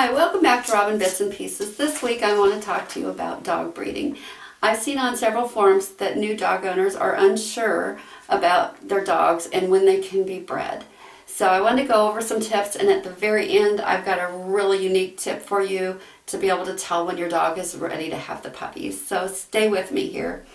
Hi, welcome back to Robin Bits and Pieces. This week I want to talk to you about dog breeding. I've seen on several forums that new dog owners are unsure about their dogs and when they can be bred. So I wanted to go over some tips, and at the very end I've got a really unique tip for you to be able to tell when your dog is ready to have the puppies. So stay with me here.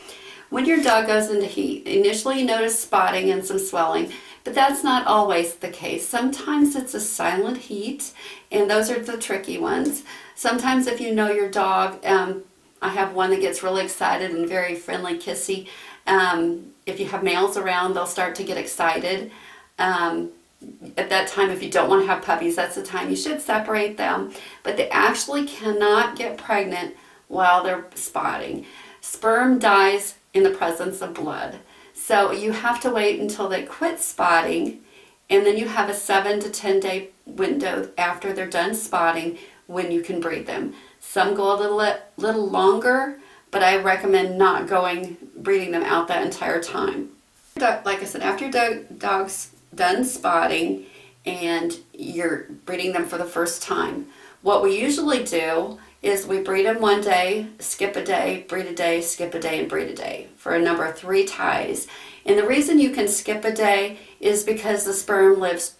When your dog goes into heat, initially you notice spotting and some swelling, but that's not always the case. Sometimes it's a silent heat, and those are the tricky ones. Sometimes if you know your dog, I have one that gets really excited and very friendly, kissy. If you have males around, they'll start to get excited. At that time, if you don't want to have puppies, that's the time you should separate them. But they actually cannot get pregnant while they're spotting. Sperm dies in the presence of blood. So you have to wait until they quit spotting, and then you have a 7 to 10 day window after they're done spotting when you can breed them. Some go a little longer, but I recommend not breeding them out that entire time. Like I said, after your dog's done spotting and you're breeding them for the first time, what we usually do is we breed them one day, skip a day, breed a day, skip a day, and breed a day for a number of 3 ties. And the reason you can skip a day is because the sperm lives,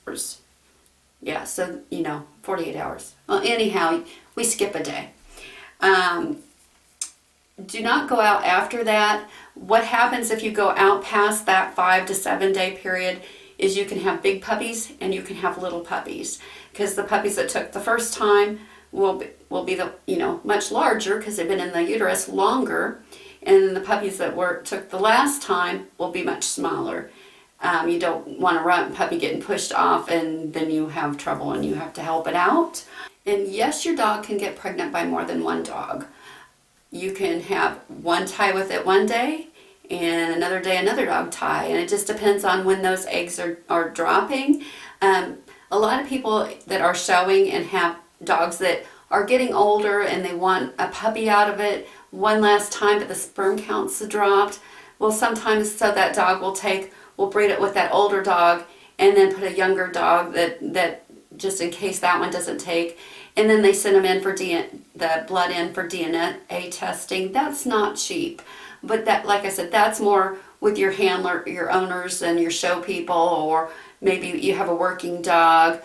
48 hours. Well, anyhow, we skip a day. Do not go out after that. What happens if you go out past that 5 to 7 day period is you can have big puppies and you can have little puppies, because the puppies that took the first time will be much larger because they've been in the uterus longer, and the puppies that took the last time will be much smaller. You don't want a puppy getting pushed off and then you have trouble and you have to help it out. And yes, your dog can get pregnant by more than one dog. You can have one tie with it one day and another day another dog tie, and it just depends on when those eggs are dropping. A lot of people that are showing and have dogs that are getting older and they want a puppy out of it one last time, but the sperm counts dropped. Well, sometimes so that dog will breed it with that older dog and then put a younger dog that just in case that one doesn't take, and then they send them in for the blood in for DNA testing. That's not cheap, but that, like I said, that's more with your handler, your owners, and your show people, or maybe you have a working dog.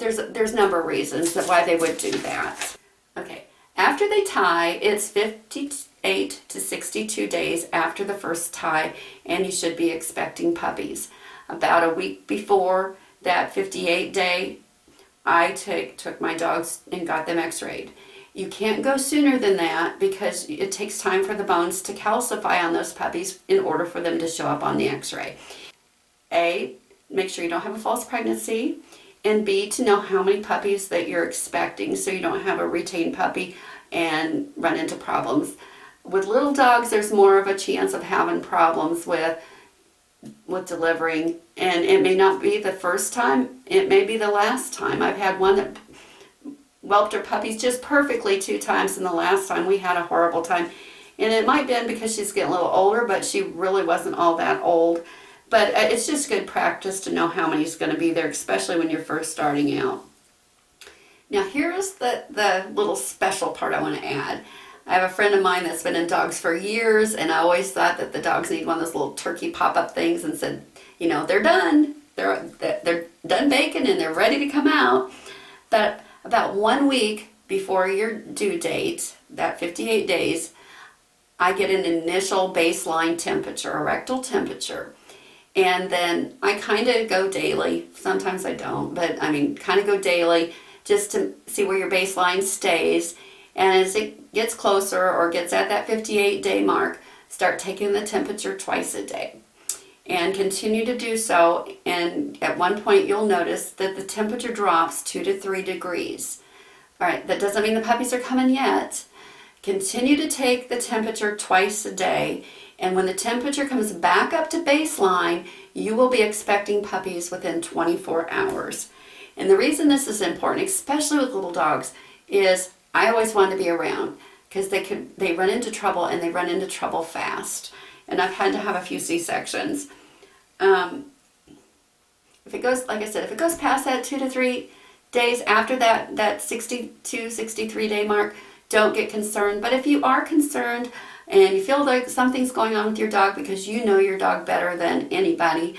There's a number of reasons why they would do that. Okay, after they tie, it's 58 to 62 days after the first tie, and you should be expecting puppies. About a week before that 58 day, I took my dogs and got them x-rayed. You can't go sooner than that because it takes time for the bones to calcify on those puppies in order for them to show up on the x-ray. A, make sure you don't have a false pregnancy. And B, to know how many puppies that you're expecting so you don't have a retained puppy and run into problems. With little dogs, there's more of a chance of having problems with delivering, and it may not be the first time, it may be the last time. I've had one that whelped her puppies just perfectly 2 times, and the last time we had a horrible time. And it might have been because she's getting a little older, but she really wasn't all that old. But it's just good practice to know how many is going to be there, especially when you're first starting out. Now here's the little special part I want to add. I have a friend of mine that's been in dogs for years, and I always thought that the dogs need one of those little turkey pop-up things, and said, they're done. They're done baking and they're ready to come out. But about 1 week before your due date, that 58 days, I get an initial baseline temperature, a rectal temperature. And then I kind of go daily. Sometimes I don't, but kind of go daily just to see where your baseline stays. And as it gets closer or gets at that 58 day mark, start taking the temperature twice a day. And continue to do so. And at one point you'll notice that the temperature drops 2 to 3 degrees. All right, that doesn't mean the puppies are coming yet. Continue to take the temperature twice a day. And when the temperature comes back up to baseline, you will be expecting puppies within 24 hours. And the reason this is important, especially with little dogs, is I always want to be around because they run into trouble, and they run into trouble fast. And I've had to have a few C-sections. If it goes, like I said, if it goes past that 2 to 3 days after that 62, 63 day mark, don't get concerned. But if you are concerned and you feel like something's going on with your dog because you know your dog better than anybody,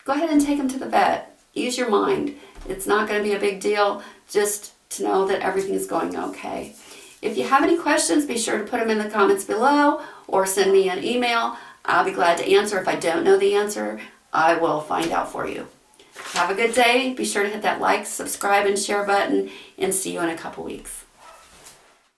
go ahead and take him to the vet. Use your mind. It's not going to be a big deal, just to know that everything's going okay. If you have any questions, be sure to put them in the comments below or send me an email. I'll be glad to answer. If I don't know the answer, I will find out for you. Have a good day. Be sure to hit that like, subscribe, and share button, and see you in a couple weeks.